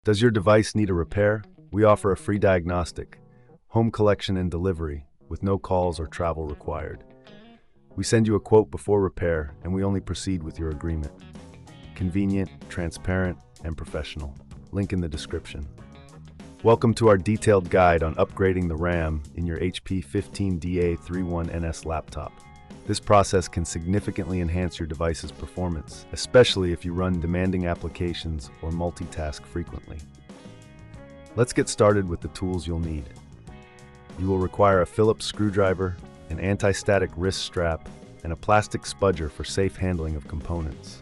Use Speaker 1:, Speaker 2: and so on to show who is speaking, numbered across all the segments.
Speaker 1: Does your device need a repair? We offer a free diagnostic, home collection and delivery, with no calls or travel required. We send you a quote before repair, and we only proceed with your agreement. Convenient, transparent, and professional. Link in the description. Welcome to our detailed guide on upgrading the RAM in your HP 15DA31NS laptop. This process can significantly enhance your device's performance, especially if you run demanding applications or multitask frequently. Let's get started with the tools you'll need. You will require a Phillips screwdriver, an anti-static wrist strap, and a plastic spudger for safe handling of components.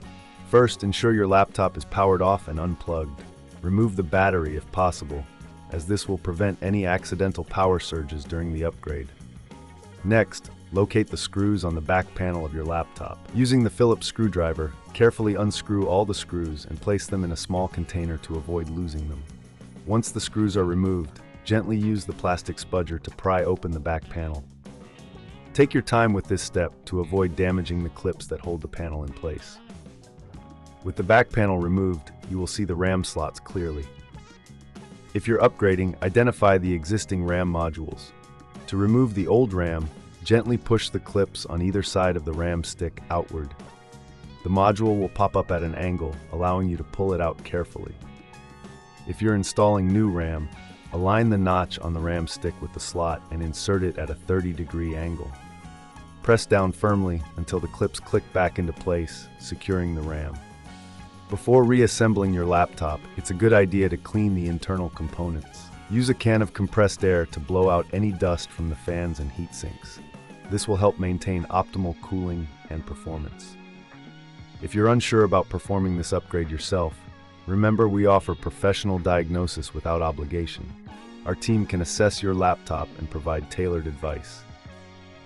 Speaker 1: First, ensure your laptop is powered off and unplugged. Remove the battery if possible, as this will prevent any accidental power surges during the upgrade. Next, locate the screws on the back panel of your laptop. Using the Phillips screwdriver, carefully unscrew all the screws and place them in a small container to avoid losing them. Once the screws are removed, gently use the plastic spudger to pry open the back panel. Take your time with this step to avoid damaging the clips that hold the panel in place. With the back panel removed, you will see the RAM slots clearly. If you're upgrading, identify the existing RAM modules. To remove the old RAM, gently push the clips on either side of the RAM stick outward. The module will pop up at an angle, allowing you to pull it out carefully. If you're installing new RAM, align the notch on the RAM stick with the slot and insert it at a 30-degree angle. Press down firmly until the clips click back into place, securing the RAM. Before reassembling your laptop, it's a good idea to clean the internal components. Use a can of compressed air to blow out any dust from the fans and heat sinks. This will help maintain optimal cooling and performance. If you're unsure about performing this upgrade yourself, remember we offer professional diagnosis without obligation. Our team can assess your laptop and provide tailored advice.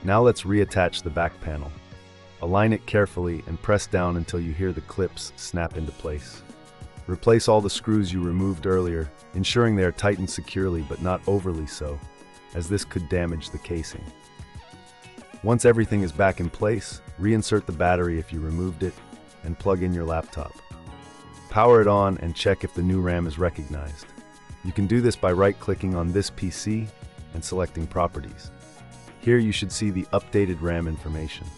Speaker 1: Now let's reattach the back panel. Align it carefully and press down until you hear the clips snap into place. Replace all the screws you removed earlier, ensuring they are tightened securely but not overly so, as this could damage the casing. Once everything is back in place, reinsert the battery if you removed it, and plug in your laptop. Power it on and check if the new RAM is recognized. You can do this by right-clicking on this PC and selecting Properties. Here you should see the updated RAM information.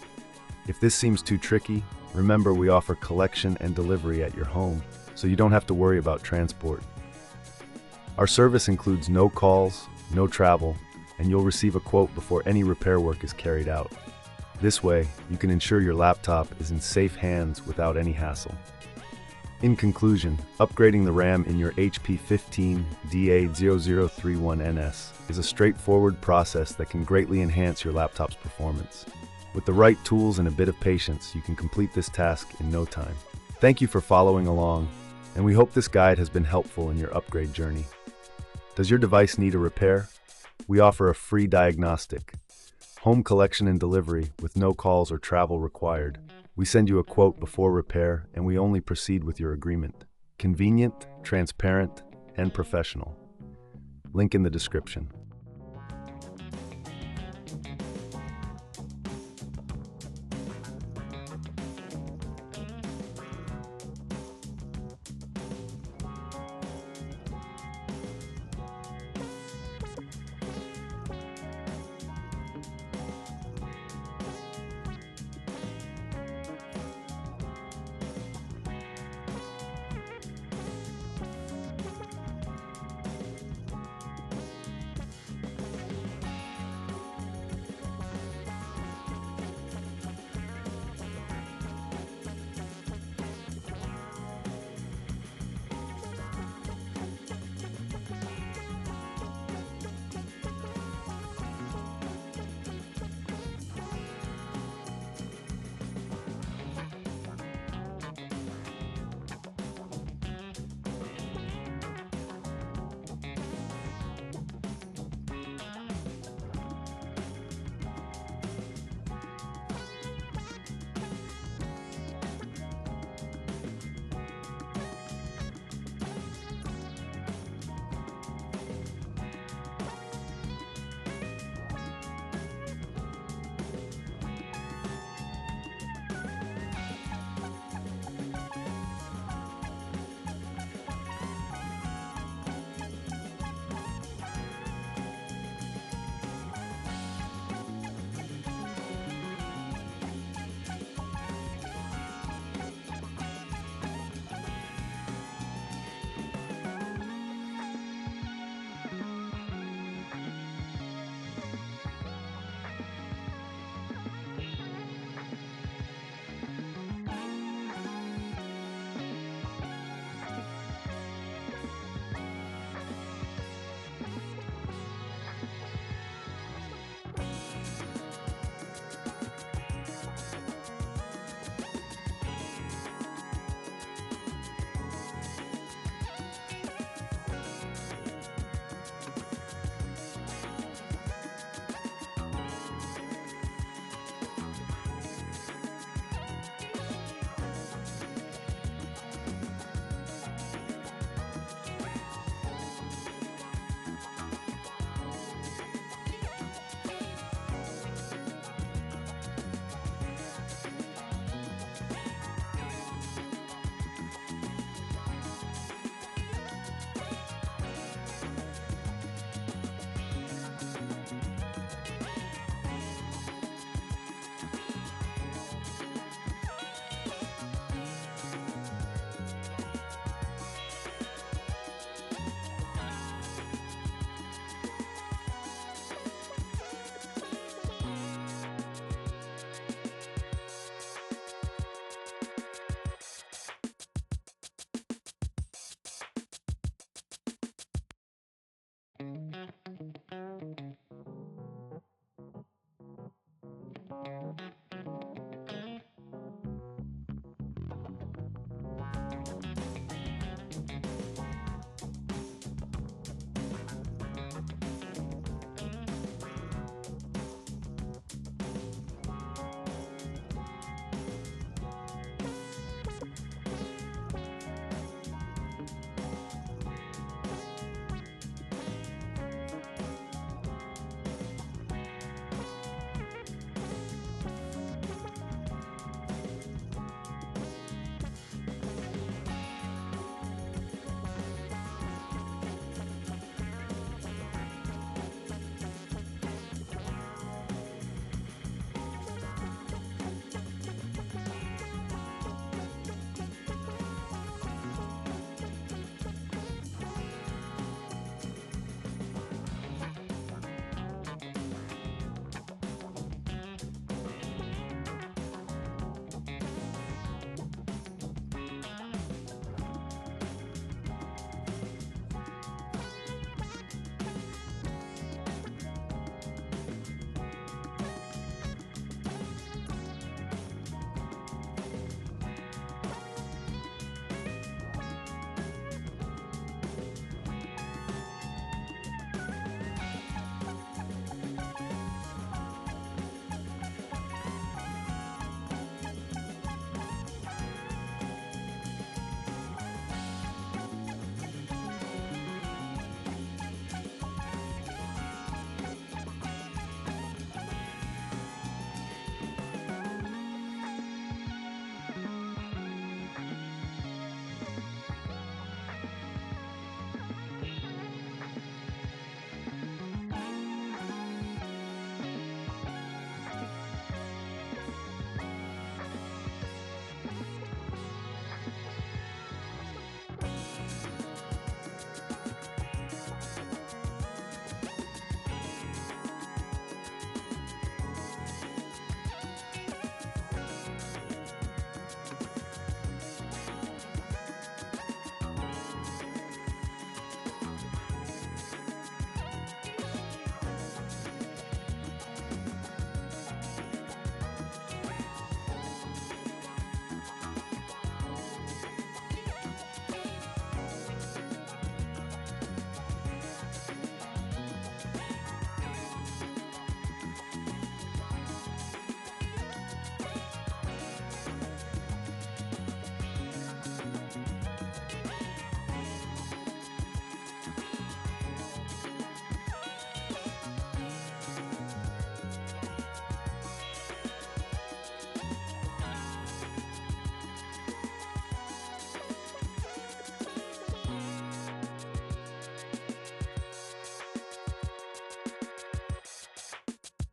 Speaker 1: If this seems too tricky, remember we offer collection and delivery at your home, so you don't have to worry about transport. Our service includes no calls, no travel, and you'll receive a quote before any repair work is carried out. This way, you can ensure your laptop is in safe hands without any hassle. In conclusion, upgrading the RAM in your HP 15DA0031NS is a straightforward process that can greatly enhance your laptop's performance. With the right tools and a bit of patience, you can complete this task in no time. Thank you for following along, and we hope this guide has been helpful in your upgrade journey. Does your device need a repair? We offer a free diagnostic, home collection and delivery with no calls or travel required. We send you a quote before repair, and we only proceed with your agreement. Convenient, transparent, and professional. Link in the description.